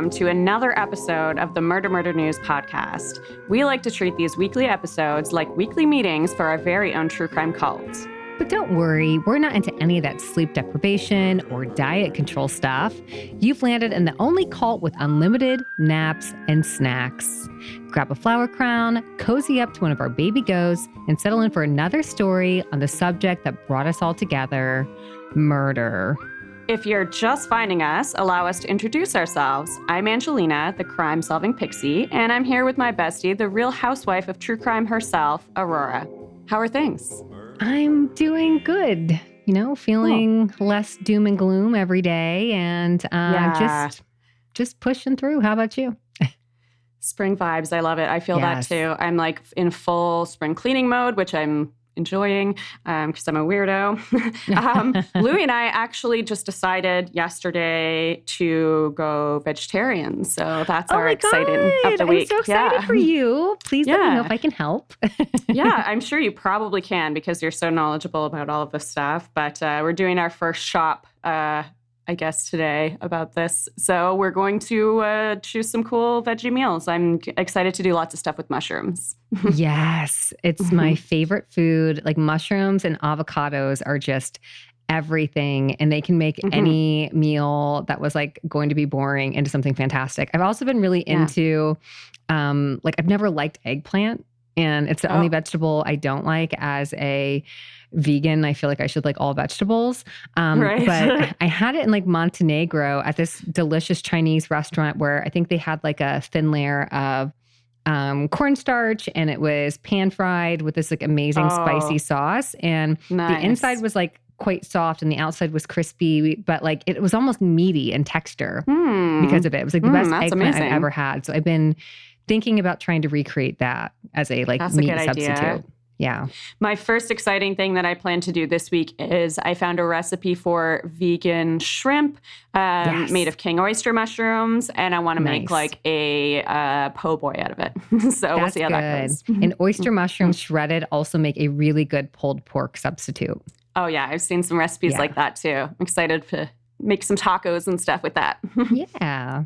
welcome to another episode of the MurderMurder News podcast. We like to treat these weekly episodes like weekly meetings for our very own true crime cult. But don't worry, we're not into any of that sleep deprivation or diet control stuff. You've landed in the only cult with unlimited naps and snacks. Grab a flower crown, cozy up to one of our baby ghosts, and settle in for another story on the subject that brought us all together, murder. If you're just finding us, allow us to introduce ourselves. I'm Angelina, the crime-solving pixie, and I'm here with my bestie, the real housewife of true crime herself, Aurora. How are things? I'm doing good, feeling less doom and gloom every day and just pushing through. How about you? Spring vibes. I love it. I feel that too. I'm like in full spring cleaning mode, which I'm enjoying because I'm a weirdo. Louis and I actually just decided yesterday to go vegetarian. So that's our exciting of the week. I'm so excited for you. Please let me know if I can help. Yeah, I'm sure you probably can because you're so knowledgeable about all of this stuff. But we're doing our first shop I guess, today about this. So we're going to choose some cool veggie meals. I'm excited to do lots of stuff with mushrooms. Yes, it's my favorite food. Like mushrooms and avocados are just everything. And they can make any meal that was like going to be boring into something fantastic. I've also been really into, I've never liked eggplant. And it's the only vegetable I don't like as a vegan. I feel like I should like all vegetables. Right. But I had it in like Montenegro at this delicious Chinese restaurant where I think they had like a thin layer of cornstarch and it was pan fried with this like amazing spicy sauce. And the inside was like quite soft and the outside was crispy, but like it was almost meaty in texture because of it. It was like the best eggplant I've ever had. So I've been thinking about trying to recreate that as a like meat substitute. Idea. Yeah. My first exciting thing that I plan to do this week is I found a recipe for vegan shrimp made of king oyster mushrooms, and I want to make like a po' boy out of it. So we'll see how that goes. And oyster mushrooms shredded also make a really good pulled pork substitute. Oh yeah, I've seen some recipes like that too. I'm excited to make some tacos and stuff with that. Yeah.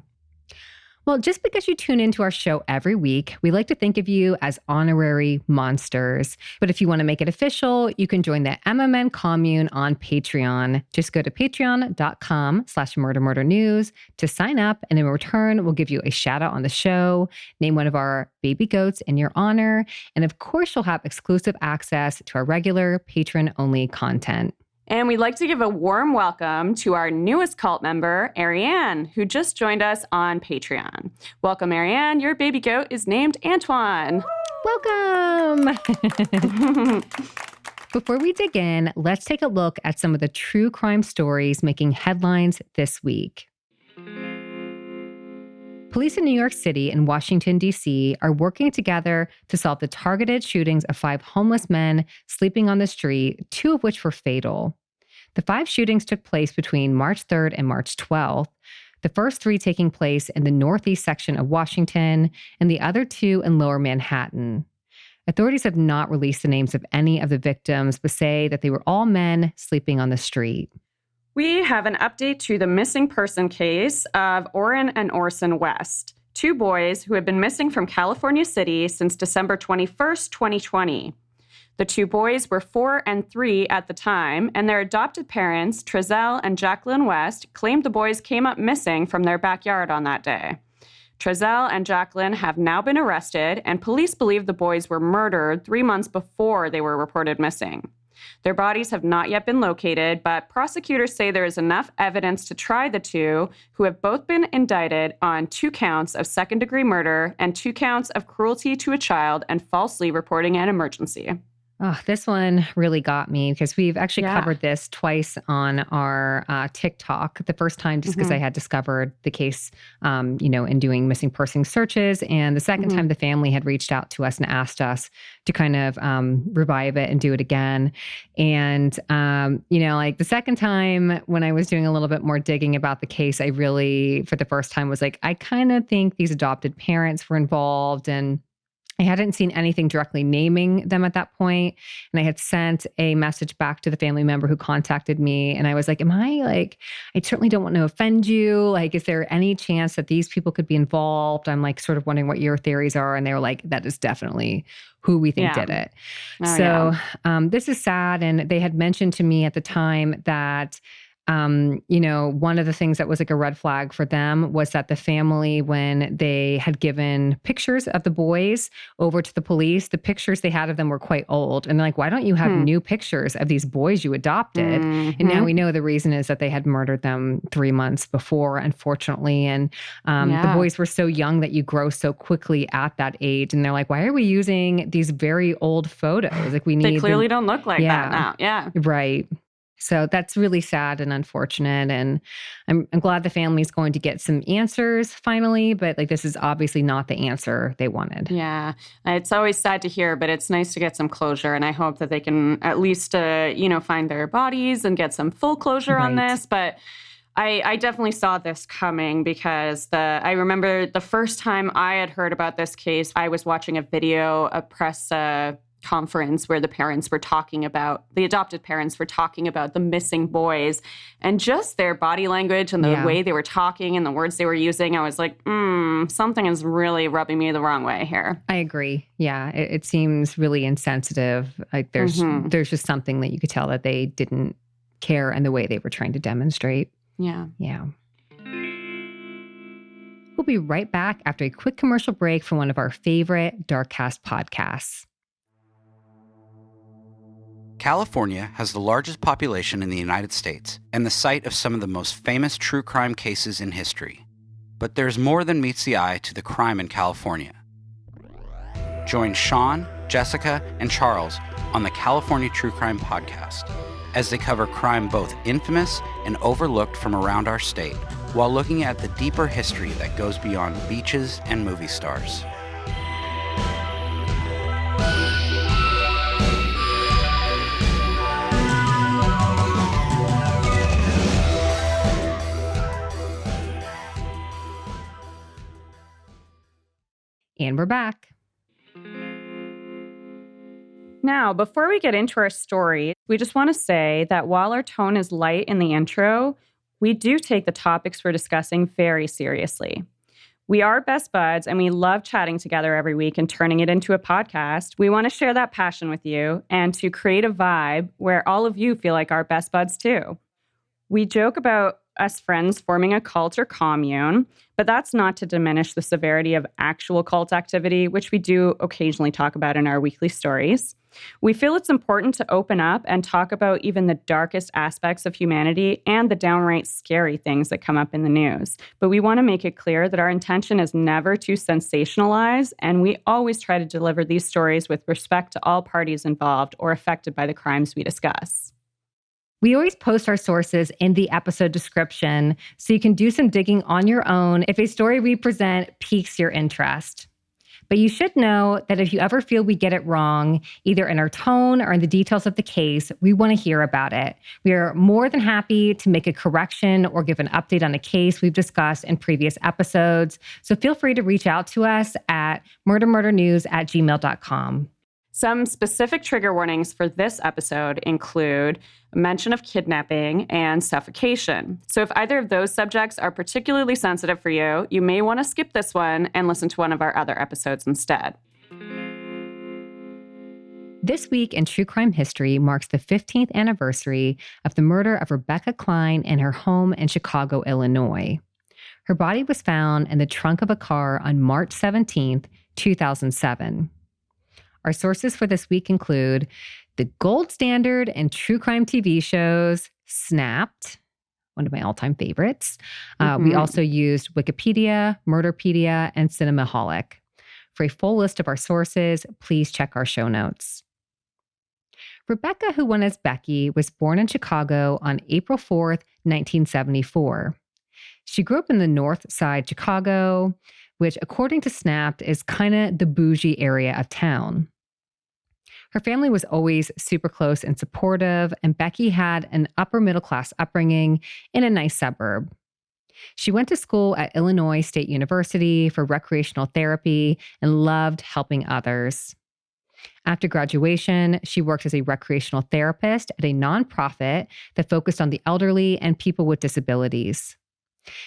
Well, just because you tune into our show every week, we like to think of you as honorary monsters. But if you want to make it official, you can join the MMN commune on Patreon. Just go to patreon.com/murdermurdernews to sign up. And in return, we'll give you a shout out on the show, name one of our baby goats in your honor. And of course, you'll have exclusive access to our regular patron-only content. And we'd like to give a warm welcome to our newest cult member, Ariane, who just joined us on Patreon. Welcome, Ariane. Your baby goat is named Antoine. Welcome. Before we dig in, let's take a look at some of the true crime stories making headlines this week. Police in New York City and Washington, D.C. are working together to solve the targeted shootings of 5 homeless men sleeping on the street, 2 of which were fatal. The 5 shootings took place between March 3rd and March 12th, the first 3 taking place in the northeast section of Washington and the other 2 in lower Manhattan. Authorities have not released the names of any of the victims, but say that they were all men sleeping on the street. We have an update to the missing person case of Orrin and Orson West, 2 boys who have been missing from California City since December 21st, 2020. The 2 boys were 4 and 3 at the time, and their adopted parents, Trezell and Jacqueline West, claimed the boys came up missing from their backyard on that day. Trezell and Jacqueline have now been arrested, and police believe the boys were murdered 3 months before they were reported missing. Their bodies have not yet been located, but prosecutors say there is enough evidence to try the 2, who have both been indicted on 2 counts of second-degree murder and 2 counts of cruelty to a child and falsely reporting an emergency. Oh, this one really got me because we've actually covered this twice on our TikTok. The first time just because I had discovered the case, in doing missing person searches. And the second time the family had reached out to us and asked us to kind of revive it and do it again. And, like the second time when I was doing a little bit more digging about the case, I really, for the first time was like, I kind of think these adopted parents were involved. And I hadn't seen anything directly naming them at that point, and I had sent a message back to the family member who contacted me, and I was like, I certainly don't want to offend you. Like, is there any chance that these people could be involved? I'm like sort of wondering what your theories are. And they were like, that is definitely who we think did it. This is sad. And they had mentioned to me at the time that one of the things that was like a red flag for them was that the family, when they had given pictures of the boys over to the police, the pictures they had of them were quite old. And they're like, why don't you have new pictures of these boys you adopted? And now we know the reason is that they had murdered them 3 months before, unfortunately. And the boys were so young that you grow so quickly at that age. And they're like, why are we using these very old photos? Like they clearly don't look like that now. Yeah. Right. So that's really sad and unfortunate. And I'm glad the family's going to get some answers finally, but like this is obviously not the answer they wanted. Yeah. It's always sad to hear, but it's nice to get some closure. And I hope that they can at least, find their bodies and get some full closure on this. But I definitely saw this coming because I remember the first time I had heard about this case, I was watching a video, a press conference where the adopted parents were talking about the missing boys and just their body language and the way they were talking and the words they were using. I was like, something is really rubbing me the wrong way here. I agree. Yeah. It seems really insensitive. Like there's just something that you could tell that they didn't care and the way they were trying to demonstrate. Yeah. Yeah. We'll be right back after a quick commercial break from one of our favorite Darkcast podcasts. California has the largest population in the United States and the site of some of the most famous true crime cases in history. But there's more than meets the eye to the crime in California. Join Sean, Jessica, and Charles on the California True Crime Podcast as they cover crime both infamous and overlooked from around our state, while looking at the deeper history that goes beyond beaches and movie stars. And we're back. Now, before we get into our story, we just want to say that while our tone is light in the intro, we do take the topics we're discussing very seriously. We are best buds and we love chatting together every week and turning it into a podcast. We want to share that passion with you and to create a vibe where all of you feel like our best buds too. We joke about us friends forming a cult or commune, but that's not to diminish the severity of actual cult activity, which we do occasionally talk about in our weekly stories. We feel it's important to open up and talk about even the darkest aspects of humanity and the downright scary things that come up in the news. But we want to make it clear that our intention is never to sensationalize, and we always try to deliver these stories with respect to all parties involved or affected by the crimes we discuss. We always post our sources in the episode description, so you can do some digging on your own if a story we present piques your interest. But you should know that if you ever feel we get it wrong, either in our tone or in the details of the case, we want to hear about it. We are more than happy to make a correction or give an update on a case we've discussed in previous episodes. So feel free to reach out to us at murdermurdernews@gmail.com. Some specific trigger warnings for this episode include a mention of kidnapping and suffocation. So if either of those subjects are particularly sensitive for you, you may want to skip this one and listen to one of our other episodes instead. This week in true crime history marks the 15th anniversary of the murder of Rebecca Klein in her home in Chicago, Illinois. Her body was found in the trunk of a car on March 17th, 2007. Our sources for this week include the gold standard in true crime TV shows, Snapped, one of my all-time favorites. We also used Wikipedia, Murderpedia, and Cinemaholic. For a full list of our sources, please check our show notes. Rebecca, who went as Becky, was born in Chicago on April 4th, 1974. She grew up in the North Side Chicago, which, according to Snapped, is kind of the bougie area of town. Her family was always super close and supportive, and Becky had an upper middle class upbringing in a nice suburb. She went to school at Illinois State University for recreational therapy and loved helping others. After graduation, she worked as a recreational therapist at a nonprofit that focused on the elderly and people with disabilities.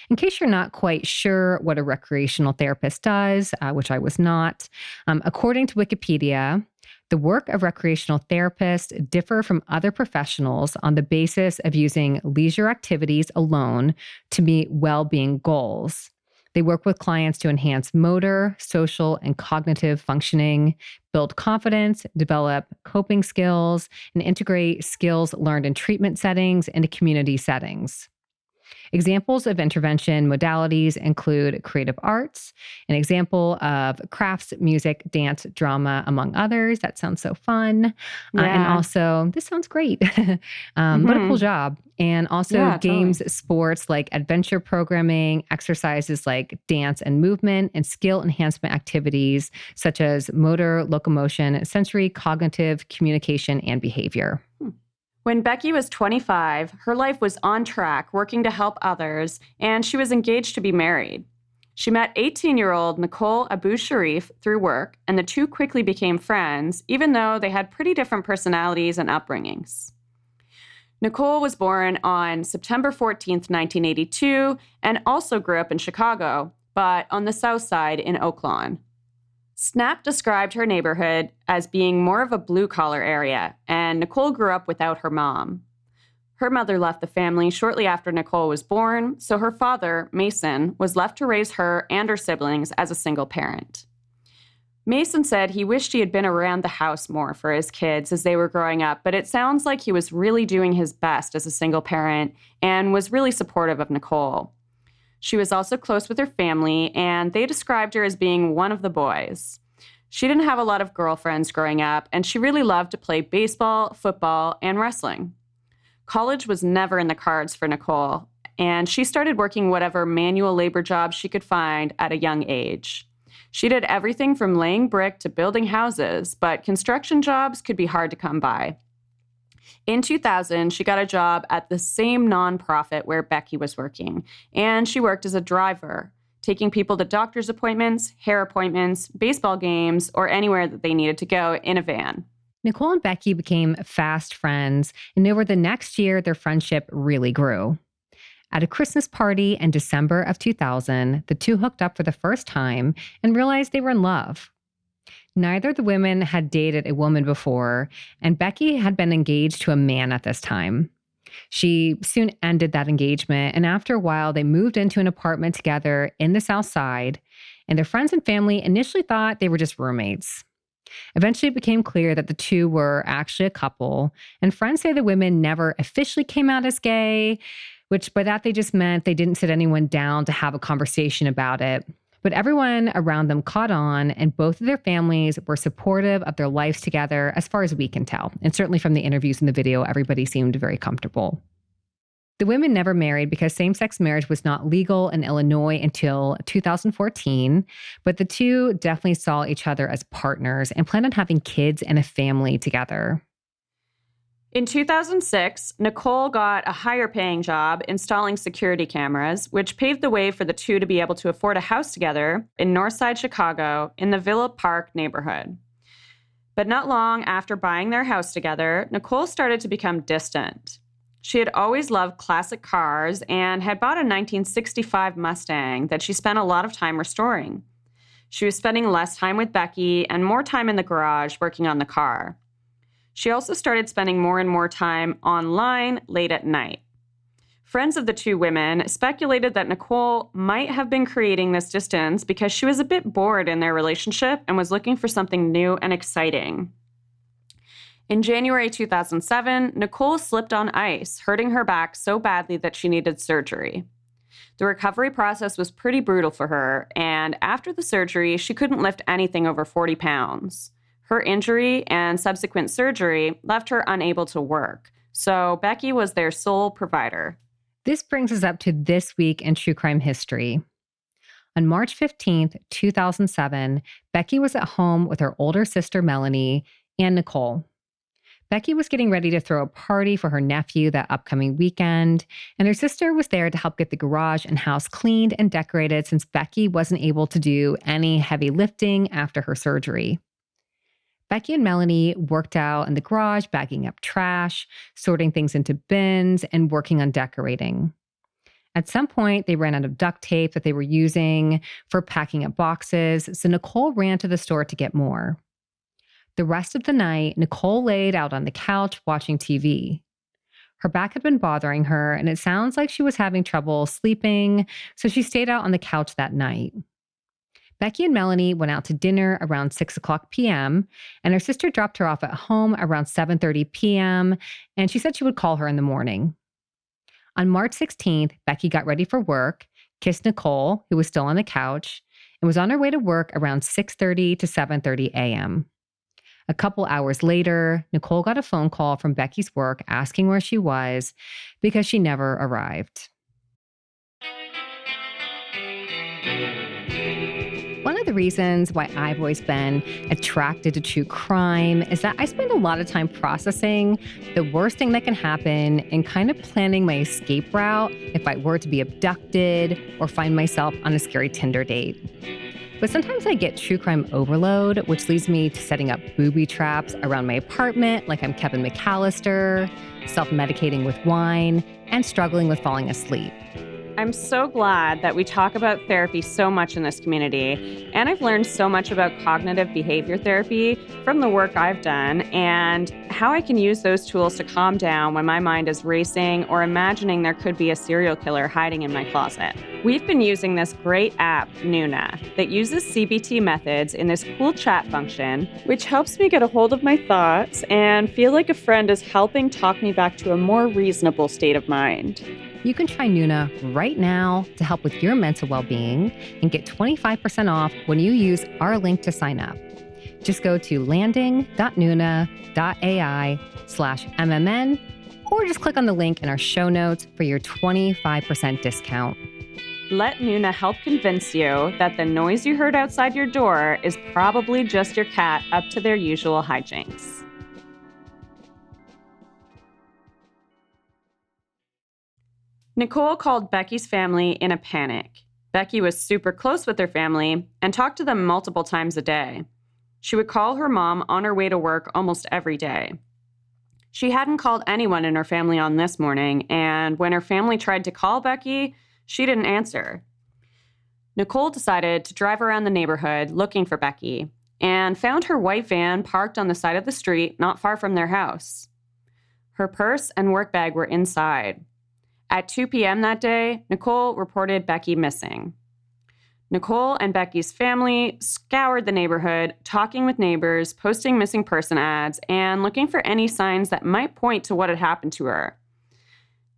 In case you're not quite sure what a recreational therapist does, which I was not, according to Wikipedia, the work of recreational therapists differ from other professionals on the basis of using leisure activities alone to meet well-being goals. They work with clients to enhance motor, social, and cognitive functioning, build confidence, develop coping skills, and integrate skills learned in treatment settings into community settings. Examples of intervention modalities include creative arts, an example of crafts, music, dance, drama, among others. That sounds so fun. And also, this sounds great. What a cool job. And also games, sports like adventure programming, exercises like dance and movement, and skill enhancement activities such as motor, locomotion, sensory, cognitive, communication, and behavior. When Becky was 25, her life was on track, working to help others, and she was engaged to be married. She met 18-year-old Nicole Abusharif through work, and the two quickly became friends, even though they had pretty different personalities and upbringings. Nicole was born on September 14th, 1982, and also grew up in Chicago, but on the south side in Oak Lawn. Snap described her neighborhood as being more of a blue-collar area, and Nicole grew up without her mom. Her mother left the family shortly after Nicole was born, so her father, Mason, was left to raise her and her siblings as a single parent. Mason said he wished he had been around the house more for his kids as they were growing up, but it sounds like he was really doing his best as a single parent and was really supportive of Nicole. She was also close with her family, and they described her as being one of the boys. She didn't have a lot of girlfriends growing up, and she really loved to play baseball, football, and wrestling. College was never in the cards for Nicole, and she started working whatever manual labor jobs she could find at a young age. She did everything from laying brick to building houses, but construction jobs could be hard to come by. In 2000, she got a job at the same nonprofit where Becky was working, and she worked as a driver, taking people to doctor's appointments, hair appointments, baseball games, or anywhere that they needed to go in a van. Nicole and Becky became fast friends, and over the next year, their friendship really grew. At a Christmas party in December of 2000, the two hooked up for the first time and realized they were in love. Neither of the women had dated a woman before, and Becky had been engaged to a man at this time. She soon ended that engagement, and after a while, they moved into an apartment together in the South Side, and their friends and family initially thought they were just roommates. Eventually, it became clear that the two were actually a couple, and friends say the women never officially came out as gay, which by that they just meant they didn't sit anyone down to have a conversation about it. But everyone around them caught on, and both of their families were supportive of their lives together, as far as we can tell. And certainly from the interviews in the video, everybody seemed very comfortable. The women never married because same-sex marriage was not legal in Illinois until 2014, but the two definitely saw each other as partners and planned on having kids and a family together. In 2006, Nicole got a higher-paying job installing security cameras, which paved the way for the two to be able to afford a house together in Northside Chicago in the Villa Park neighborhood. But not long after buying their house together, Nicole started to become distant. She had always loved classic cars and had bought a 1965 Mustang that she spent a lot of time restoring. She was spending less time with Becky and more time in the garage working on the car. She also started spending more and more time online late at night. Friends of the two women speculated that Nicole might have been creating this distance because she was a bit bored in their relationship and was looking for something new and exciting. In January 2007, Nicole slipped on ice, hurting her back so badly that she needed surgery. The recovery process was pretty brutal for her, and after the surgery, she couldn't lift anything over 40 pounds. Her injury and subsequent surgery left her unable to work, so Becky was their sole provider. This brings us up to this week in true crime history. On March 15th, 2007, Becky was at home with her older sister, Melanie, and Nicole. Becky was getting ready to throw a party for her nephew that upcoming weekend, and her sister was there to help get the garage and house cleaned and decorated since Becky wasn't able to do any heavy lifting after her surgery. Becky and Melanie worked out in the garage, bagging up trash, sorting things into bins, and working on decorating. At some point, they ran out of duct tape that they were using for packing up boxes, so Nicole ran to the store to get more. The rest of the night, Nicole laid out on the couch watching TV. Her back had been bothering her, and it sounds like she was having trouble sleeping, so she stayed out on the couch that night. Becky and Melanie went out to dinner around 6:00 p.m., and her sister dropped her off at home around 7:30 p.m., and she said she would call her in the morning. On March 16th, Becky got ready for work, kissed Nicole, who was still on the couch, and was on her way to work around 6:30 to 7:30 a.m. A couple hours later, Nicole got a phone call from Becky's work asking where she was because she never arrived. One of the reasons why I've always been attracted to true crime is that I spend a lot of time processing the worst thing that can happen and kind of planning my escape route if I were to be abducted or find myself on a scary Tinder date. But sometimes I get true crime overload, which leads me to setting up booby traps around my apartment like I'm Kevin McAllister, self-medicating with wine, and struggling with falling asleep. I'm so glad that we talk about therapy so much in this community, and I've learned so much about cognitive behavior therapy from the work I've done and how I can use those tools to calm down when my mind is racing or imagining there could be a serial killer hiding in my closet. We've been using this great app, Nuna, that uses CBT methods in this cool chat function, which helps me get a hold of my thoughts and feel like a friend is helping talk me back to a more reasonable state of mind. You can try Nuna right now to help with your mental well-being and get 25% off when you use our link to sign up. Just go to landing.nuna.ai/MMN or just click on the link in our show notes for your 25% discount. Let Nuna help convince you that the noise you heard outside your door is probably just your cat up to their usual hijinks. Nicole called Becky's family in a panic. Becky was super close with her family and talked to them multiple times a day. She would call her mom on her way to work almost every day. She hadn't called anyone in her family on this morning, and when her family tried to call Becky, she didn't answer. Nicole decided to drive around the neighborhood looking for Becky and found her white van parked on the side of the street not far from their house. Her purse and work bag were inside. At 2 p.m. that day, Nicole reported Becky missing. Nicole and Becky's family scoured the neighborhood, talking with neighbors, posting missing person ads, and looking for any signs that might point to what had happened to her.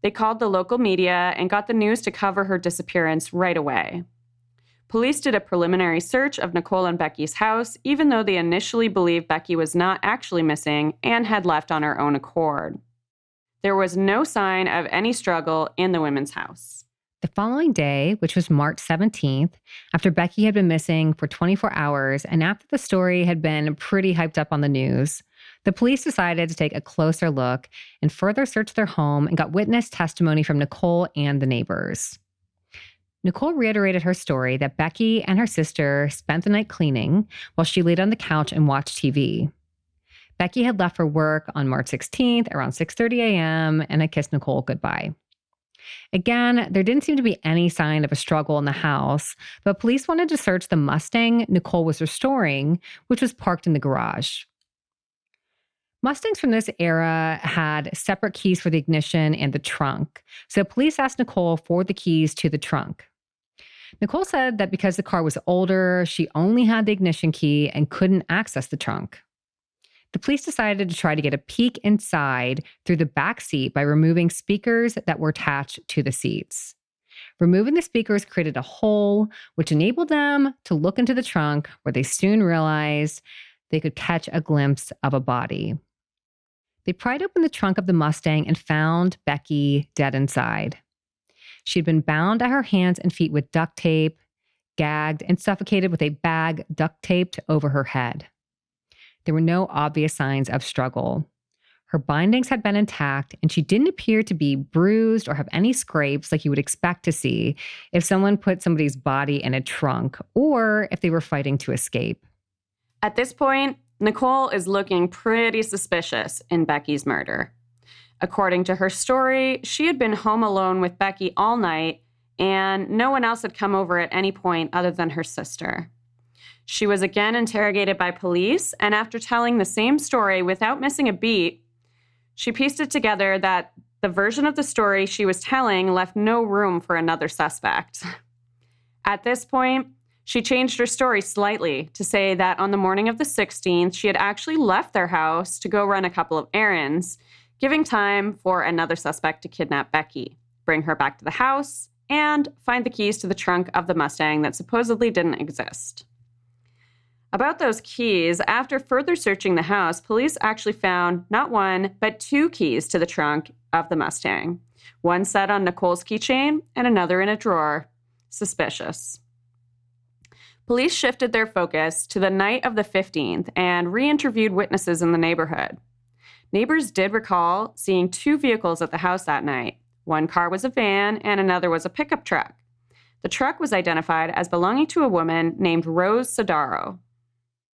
They called the local media and got the news to cover her disappearance right away. Police did a preliminary search of Nicole and Becky's house, even though they initially believed Becky was not actually missing and had left on her own accord. There was no sign of any struggle in the women's house. The following day, which was March 17th, after Becky had been missing for 24 hours and after the story had been pretty hyped up on the news, the police decided to take a closer look and further search their home and got witness testimony from Nicole and the neighbors. Nicole reiterated her story that Becky and her sister spent the night cleaning while she laid on the couch and watched TV. Becky had left for work on March 16th around 6:30 a.m. and had kissed Nicole goodbye. Again, there didn't seem to be any sign of a struggle in the house, but police wanted to search the Mustang Nicole was restoring, which was parked in the garage. Mustangs from this era had separate keys for the ignition and the trunk, so police asked Nicole for the keys to the trunk. Nicole said that because the car was older, she only had the ignition key and couldn't access the trunk. The police decided to try to get a peek inside through the back seat by removing speakers that were attached to the seats. Removing the speakers created a hole, which enabled them to look into the trunk, where they soon realized they could catch a glimpse of a body. They pried open the trunk of the Mustang and found Becky dead inside. She'd been bound at her hands and feet with duct tape, gagged, and suffocated with a bag duct taped over her head. There were no obvious signs of struggle. Her bindings had been intact, and she didn't appear to be bruised or have any scrapes like you would expect to see if someone put somebody's body in a trunk or if they were fighting to escape. At this point, Nicole is looking pretty suspicious in Becky's murder. According to her story, she had been home alone with Becky all night, and no one else had come over at any point other than her sister. She was again interrogated by police, and after telling the same story without missing a beat, she pieced it together that the version of the story she was telling left no room for another suspect. At this point, she changed her story slightly to say that on the morning of the 16th, she had actually left their house to go run a couple of errands, giving time for another suspect to kidnap Becky, bring her back to the house, and find the keys to the trunk of the Mustang that supposedly didn't exist. About those keys, after further searching the house, police actually found not one, but two keys to the trunk of the Mustang. One set on Nicole's keychain and another in a drawer. Suspicious. Police shifted their focus to the night of the 15th and re-interviewed witnesses in the neighborhood. Neighbors did recall seeing two vehicles at the house that night. One car was a van and another was a pickup truck. The truck was identified as belonging to a woman named Rose Sodaro.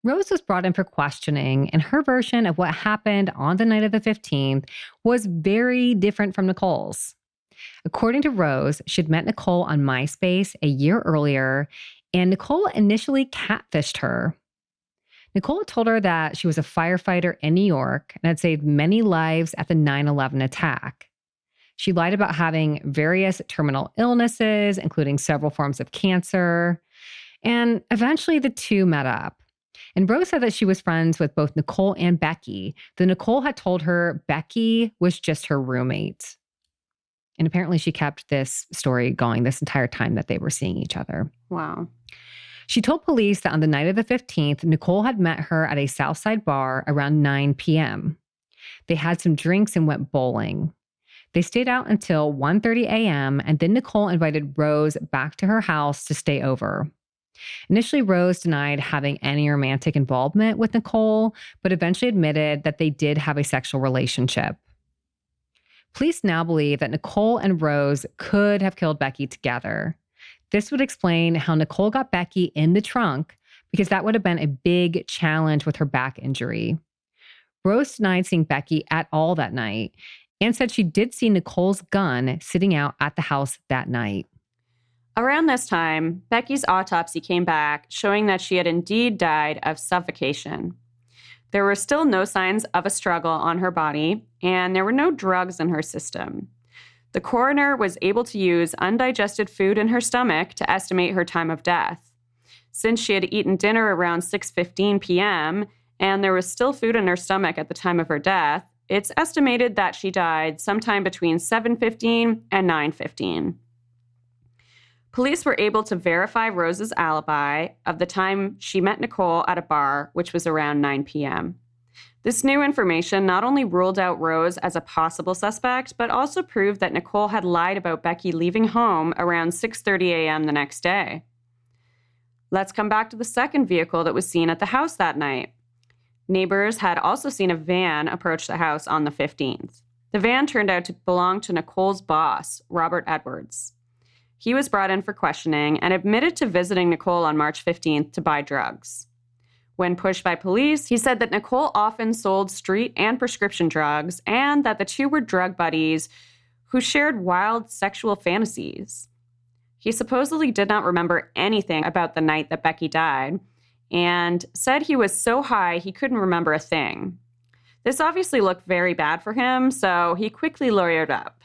Rose was brought in for questioning, and her version of what happened on the night of the 15th was very different from Nicole's. According to Rose, she'd met Nicole on MySpace a year earlier, and Nicole initially catfished her. Nicole had told her that she was a firefighter in New York and had saved many lives at the 9/11 attack. She lied about having various terminal illnesses, including several forms of cancer, and eventually the two met up. And Rose said that she was friends with both Nicole and Becky, though Nicole had told her Becky was just her roommate. And apparently she kept this story going this entire time that they were seeing each other. Wow. She told police that on the night of the 15th, Nicole had met her at a Southside bar around 9 p.m. They had some drinks and went bowling. They stayed out until 1:30 a.m., and then Nicole invited Rose back to her house to stay over. Initially, Rose denied having any romantic involvement with Nicole, but eventually admitted that they did have a sexual relationship. Police now believe that Nicole and Rose could have killed Becky together. This would explain how Nicole got Becky in the trunk, because that would have been a big challenge with her back injury. Rose denied seeing Becky at all that night and said she did see Nicole's gun sitting out at the house that night. Around this time, Becky's autopsy came back, showing that she had indeed died of suffocation. There were still no signs of a struggle on her body, and there were no drugs in her system. The coroner was able to use undigested food in her stomach to estimate her time of death. Since she had eaten dinner around 6:15 p.m., and there was still food in her stomach at the time of her death, it's estimated that she died sometime between 7:15 and 9:15. Police were able to verify Rose's alibi of the time she met Nicole at a bar, which was around 9 p.m. This new information not only ruled out Rose as a possible suspect, but also proved that Nicole had lied about Becky leaving home around 6:30 a.m. the next day. Let's come back to the second vehicle that was seen at the house that night. Neighbors had also seen a van approach the house on the 15th. The van turned out to belong to Nicole's boss, Robert Edwards. He was brought in for questioning and admitted to visiting Nicole on March 15th to buy drugs. When pushed by police, he said that Nicole often sold street and prescription drugs and that the two were drug buddies who shared wild sexual fantasies. He supposedly did not remember anything about the night that Becky died and said he was so high he couldn't remember a thing. This obviously looked very bad for him, so he quickly lawyered up.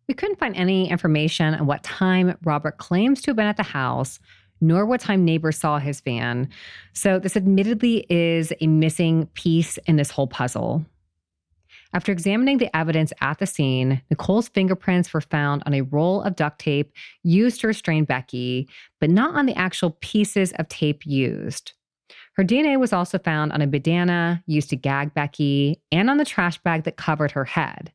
We couldn't find any information on what time Robert claims to have been at the house, nor what time neighbors saw his van. So this admittedly is a missing piece in this whole puzzle. After examining the evidence at the scene, Nicole's fingerprints were found on a roll of duct tape used to restrain Becky, but not on the actual pieces of tape used. Her DNA was also found on a bandana used to gag Becky and on the trash bag that covered her head.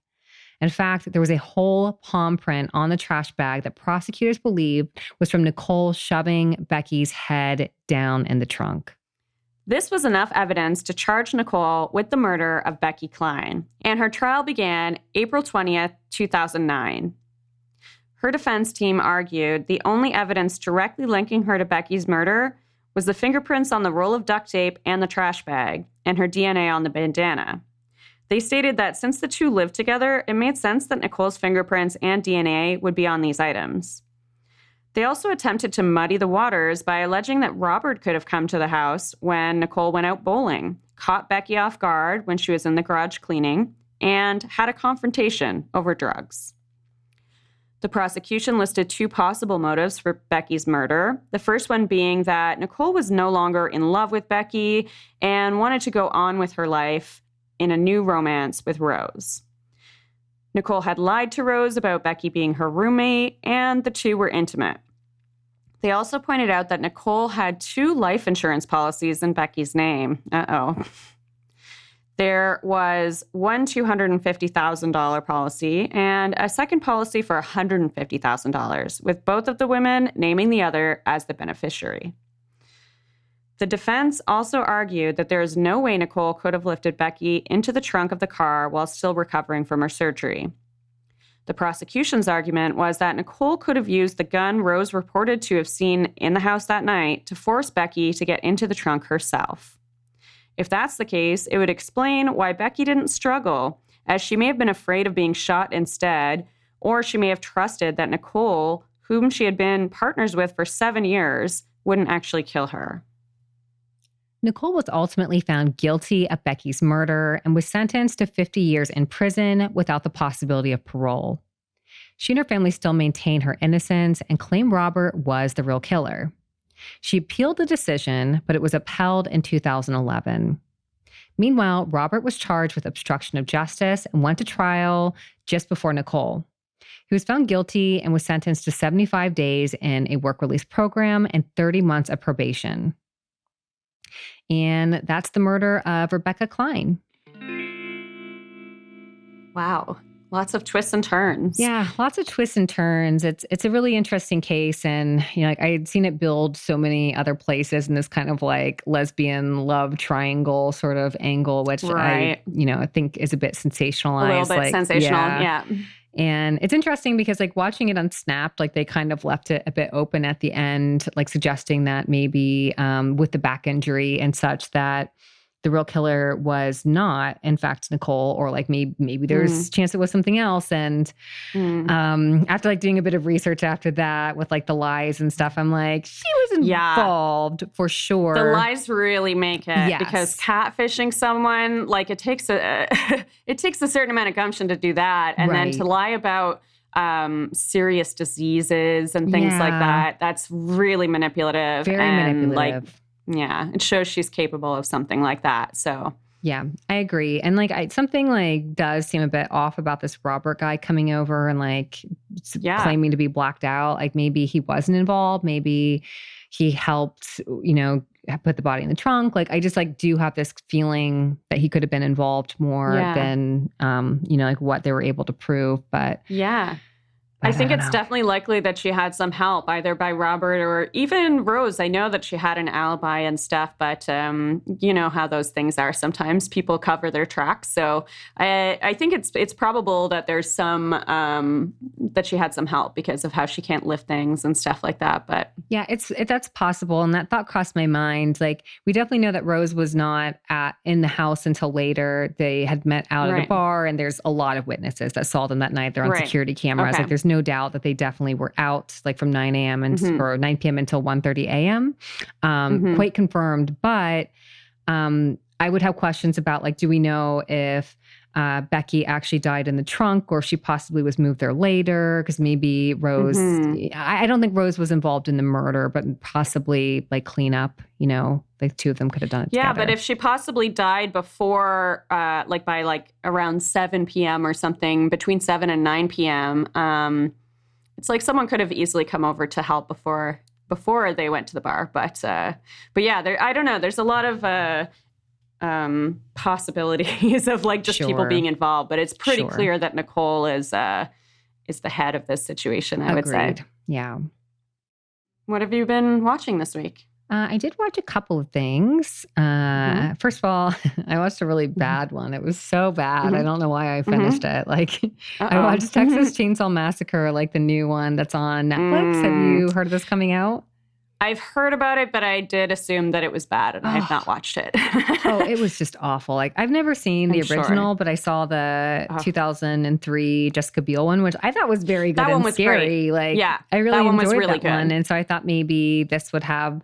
In fact, there was a whole palm print on the trash bag that prosecutors believed was from Nicole shoving Becky's head down in the trunk. This was enough evidence to charge Nicole with the murder of Becky Klein, and her trial began April 20th, 2009. Her defense team argued the only evidence directly linking her to Becky's murder was the fingerprints on the roll of duct tape and the trash bag, and her DNA on the bandana. They stated that since the two lived together, it made sense that Nicole's fingerprints and DNA would be on these items. They also attempted to muddy the waters by alleging that Robert could have come to the house when Nicole went out bowling, caught Becky off guard when she was in the garage cleaning, and had a confrontation over drugs. The prosecution listed two possible motives for Becky's murder, the first one being that Nicole was no longer in love with Becky and wanted to go on with her life in a new romance with Rose. Nicole had lied to Rose about Becky being her roommate, and the two were intimate. They also pointed out that Nicole had two life insurance policies in Becky's name. There was one $250,000 policy and a second policy for $150,000, with both of the women naming the other as the beneficiary. The defense also argued that there is no way Nicole could have lifted Becky into the trunk of the car while still recovering from her surgery. The prosecution's argument was that Nicole could have used the gun Rose reported to have seen in the house that night to force Becky to get into the trunk herself. If that's the case, it would explain why Becky didn't struggle, as she may have been afraid of being shot instead, or she may have trusted that Nicole, whom she had been partners with for 7 years, wouldn't actually kill her. Nicole was ultimately found guilty of Becky's murder and was sentenced to 50 years in prison without the possibility of parole. She and her family still maintain her innocence and claim Robert was the real killer. She appealed the decision, but it was upheld in 2011. Meanwhile, Robert was charged with obstruction of justice and went to trial just before Nicole. He was found guilty and was sentenced to 75 days in a work release program and 30 months of probation. And that's the murder of Rebecca Klein. Wow. Lots of twists and turns. Yeah, lots of twists and turns. It's a really interesting case. And, like I had seen it build so many other places in this kind of like lesbian love triangle sort of angle, which I think is a bit sensationalized. A little bit sensational, yeah. And it's interesting because like watching it on Snapped, like they kind of left it a bit open at the end, like suggesting that maybe with the back injury and such that the real killer was not, in fact, Nicole, or like maybe there's a chance it was something else. And after like doing a bit of research after that with like the lies and stuff, I'm like, she was involved for sure. The lies really make it because catfishing someone, like it takes a certain amount of gumption to do that, and then to lie about serious diseases and things like that. That's really manipulative. Very manipulative. Yeah, it shows she's capable of something like that. So yeah, I agree. And like something like does seem a bit off about this Robert guy coming over and like claiming to be blacked out. Like maybe he wasn't involved. Maybe he helped, put the body in the trunk. Like I just like do have this feeling that he could have been involved more than like what they were able to prove. But yeah. I think it's definitely likely that she had some help, either by Robert or even Rose. I know that she had an alibi and stuff, but you know how those things are. Sometimes people cover their tracks. So I think it's probable that there's some, that she had some help because of how she can't lift things and stuff like that. But yeah, that's possible. And that thought crossed my mind. Like we definitely know that Rose was not in the house until later. They had met out at a bar, and there's a lot of witnesses that saw them that night. They're on security cameras. Okay. Like there's no doubt that they definitely were out like from 9 a.m. or 9 p.m. until 1:30 a.m. Quite confirmed. But I would have questions about like, do we know if Becky actually died in the trunk or if she possibly was moved there later? Because maybe Rose, I don't think Rose was involved in the murder, but possibly like cleanup, like two of them could have done it together. But if she possibly died before, like by like around 7 p.m. or something, between 7 and 9 p.m., it's like someone could have easily come over to help before they went to the bar. But yeah, I don't know. There's a lot of possibilities of like just people being involved, but it's pretty clear that Nicole is the head of this situation, I would say. Yeah. What have you been watching this week? I did watch a couple of things. First of all, I watched a really bad one. It was so bad. I don't know why I finished it. Like, I watched Texas Chainsaw Massacre, like the new one that's on Netflix. Have you heard of this coming out? I've heard about it, but I did assume that it was bad, and I have not watched it. It was just awful. Like, I've never seen the original, but I saw the 2003 Jessica Biel one, which I thought was very good and scary. Great. Like, I really enjoyed that one. And so I thought maybe this would have,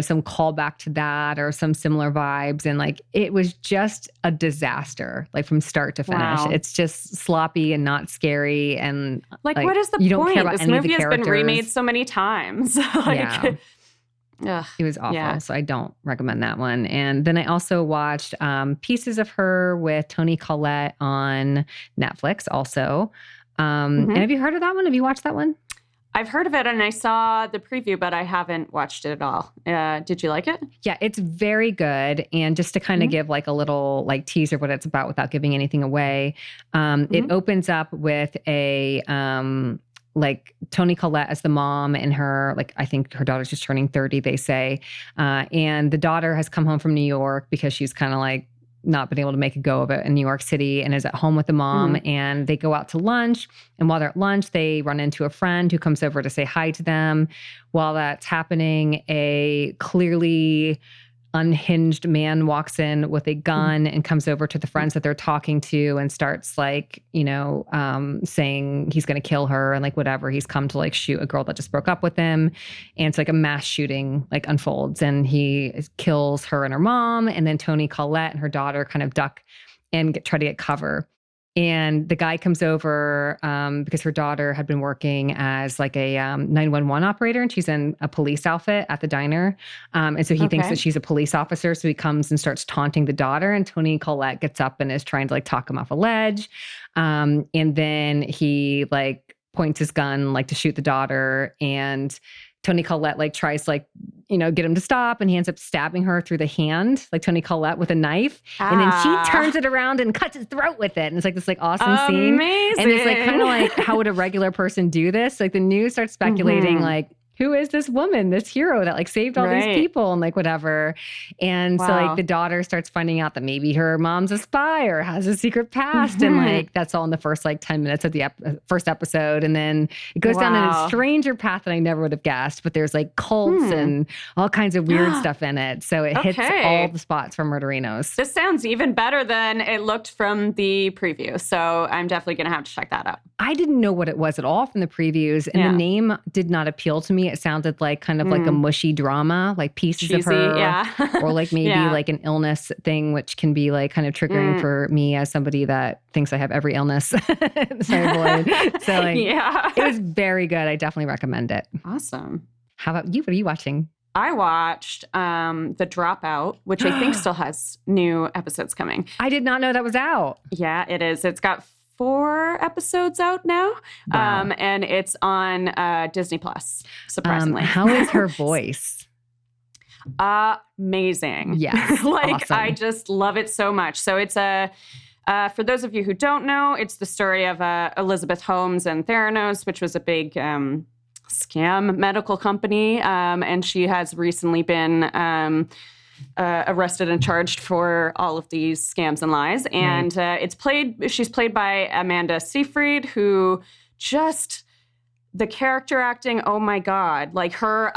some callback to that or some similar vibes. And like, it was just a disaster, like from start to finish. Wow. It's just sloppy and not scary. And like what is the point? Don't care about this movie has been remade so many times. It was awful. Yeah. So I don't recommend that one. And then I also watched Pieces of Her with Toni Collette on Netflix also. And have you heard of that one? Have you watched that one? I've heard of it and I saw the preview, but I haven't watched it at all. Did you like it? Yeah, it's very good. And just to kind of give like a little like teaser what it's about without giving anything away, it opens up with a like Toni Collette as the mom and her, like, I think her daughter's just turning 30, they say. And the daughter has come home from New York because she's kind of like not been able to make a go of it in New York City and is at home with the mom. And they go out to lunch. And while they're at lunch, they run into a friend who comes over to say hi to them. While that's happening, a clearly unhinged man walks in with a gun and comes over to the friends that they're talking to and starts like, saying he's going to kill her and like whatever. He's come to like shoot a girl that just broke up with him. And it's like a mass shooting like unfolds and he kills her and her mom. And then Toni Collette and her daughter kind of duck and try to get cover. And the guy comes over because her daughter had been working as like a 911 operator and she's in a police outfit at the diner. And so he thinks that she's a police officer. So he comes and starts taunting the daughter and Toni Collette gets up and is trying to like talk him off a ledge. And then he like points his gun like to shoot the daughter and Toni Collette like tries to like, get him to stop and he ends up stabbing her through the hand, like Toni Collette with a knife. And then she turns it around and cuts his throat with it. And it's like this like awesome scene. And it's like kind of like, how would a regular person do this? Like the news starts speculating like, who is this woman, this hero that like saved all these people and like whatever. And so like the daughter starts finding out that maybe her mom's a spy or has a secret past. And like, that's all in the first like 10 minutes of the first episode. And then it goes down a stranger path that I never would have guessed, but there's like cults and all kinds of weird stuff in it. So it hits all the spots for Murderinos. This sounds even better than it looked from the preview. So I'm definitely going to have to check that out. I didn't know what it was at all from the previews. And the name did not appeal to me. It sounded like kind of like a mushy drama, like Pieces of Her, or like maybe like an illness thing, which can be like kind of triggering for me as somebody that thinks I have every illness. So like, it was very good. I definitely recommend it. Awesome. How about you? What are you watching? I watched The Dropout, which I think still has new episodes coming. I did not know that was out. Yeah, it is. It's got 4 episodes out now. Wow. And it's on Disney Plus, surprisingly. How is her voice? Amazing. Yes. Awesome. I just love it so much. So it's for those of you who don't know, it's the story of Elizabeth Holmes and Theranos, which was a big scam medical company. And she has recently been arrested and charged for all of these scams and lies. And she's played by Amanda Seyfried, who just, the character acting, oh my God, like her,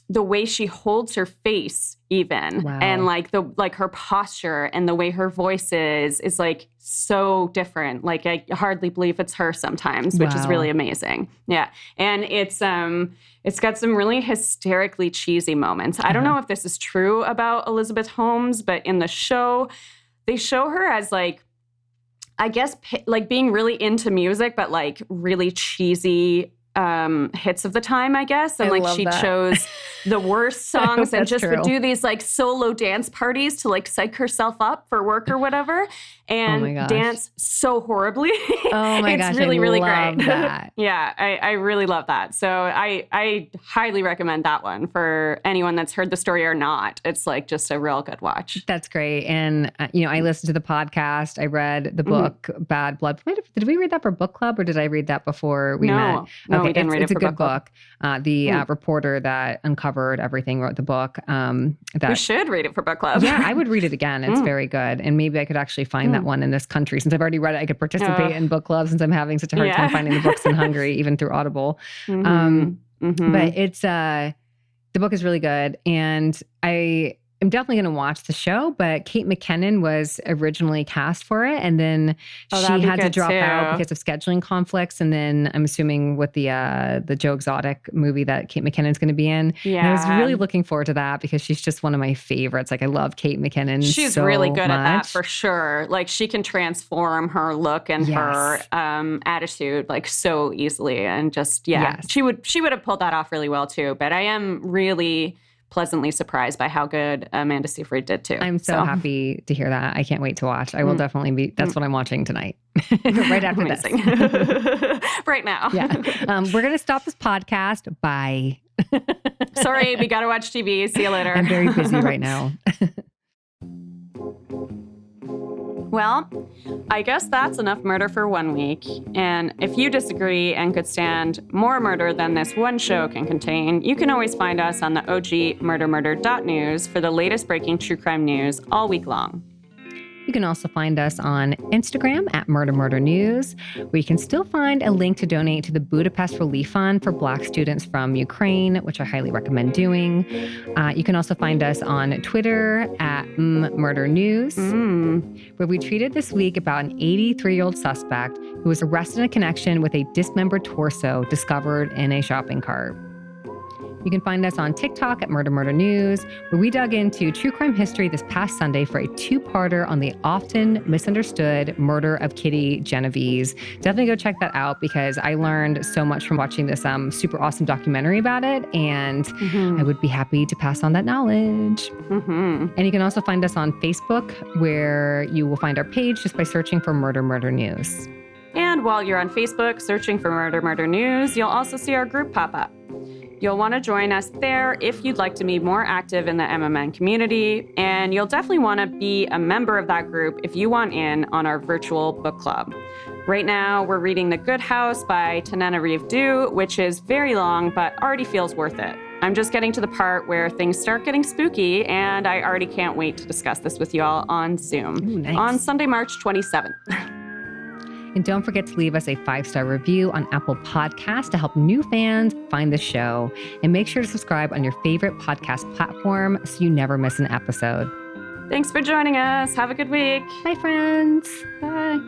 the way she holds her face even, and like her posture and the way her voice is like so different. Like I hardly believe it's her sometimes, which is really amazing. Yeah. And it's got some really hysterically cheesy moments. I don't know if this is true about Elizabeth Holmes, but in the show, they show her as like, I guess like being really into music, but like really cheesy hits of the time, I guess. And like she chose the worst songs and just would do these like solo dance parties to like psych herself up for work or whatever and dance so horribly. Oh my gosh. It's really, really great. That. Yeah, I really love that. So I highly recommend that one for anyone that's heard the story or not. It's like just a real good watch. That's great. And, I listened to the podcast. I read the book, Bad Blood. Did we read that for book club or did I read that before we met? No, we didn't read it for it's a good book. The reporter that uncovered covered everything, wrote the book. We should read it for book club. Yeah, I would read it again. It's very good. And maybe I could actually find that one in this country. Since I've already read it, I could participate in book club since I'm having such a hard time finding the books in Hungary, even through Audible. But it's, the book is really good. And I'm definitely going to watch the show, but Kate McKinnon was originally cast for it. And then she had to drop out because of scheduling conflicts. And then I'm assuming with the Joe Exotic movie that Kate McKinnon's going to be in. Yeah. And I was really looking forward to that because she's just one of my favorites. Like I love Kate McKinnon. She's so really good much. At that for sure. Like she can transform her look and her attitude like so easily. And just, she would have pulled that off really well too. But I am really pleasantly surprised by how good Amanda Seyfried did too. I'm so happy to hear that. I can't wait to watch. I will definitely be, that's what I'm watching tonight. Right after this. Right now. Yeah. We're going to stop this podcast. Bye. Sorry, we got to watch TV. See you later. I'm very busy right now. Well, I guess that's enough murder for 1 week. And if you disagree and could stand more murder than this one show can contain, you can always find us on the OG MurderMurder.news for the latest breaking true crime news all week long. You can also find us on Instagram at MurderMurder News, where you can still find a link to donate to the Budapest Relief Fund for Black students from Ukraine, which I highly recommend doing. You can also find us on Twitter at Murder News, where we tweeted this week about an 83-year-old suspect who was arrested in connection with a dismembered torso discovered in a shopping cart. You can find us on TikTok at MurderMurder News, where we dug into true crime history this past Sunday for a two-parter on the often misunderstood murder of Kitty Genovese. Definitely go check that out because I learned so much from watching this super awesome documentary about it, and I would be happy to pass on that knowledge. And you can also find us on Facebook, where you will find our page just by searching for MurderMurder News. And while you're on Facebook searching for MurderMurder News, you'll also see our group pop up. You'll want to join us there if you'd like to be more active in the MMN community, and you'll definitely want to be a member of that group if you want in on our virtual book club. Right now, we're reading The Good House by Tananarive Due, which is very long, but already feels worth it. I'm just getting to the part where things start getting spooky, and I already can't wait to discuss this with you all on Zoom. Ooh, nice. On Sunday, March 27th. And don't forget to leave us a 5-star review on Apple Podcasts to help new fans find the show. And make sure to subscribe on your favorite podcast platform so you never miss an episode. Thanks for joining us. Have a good week. Bye, friends. Bye.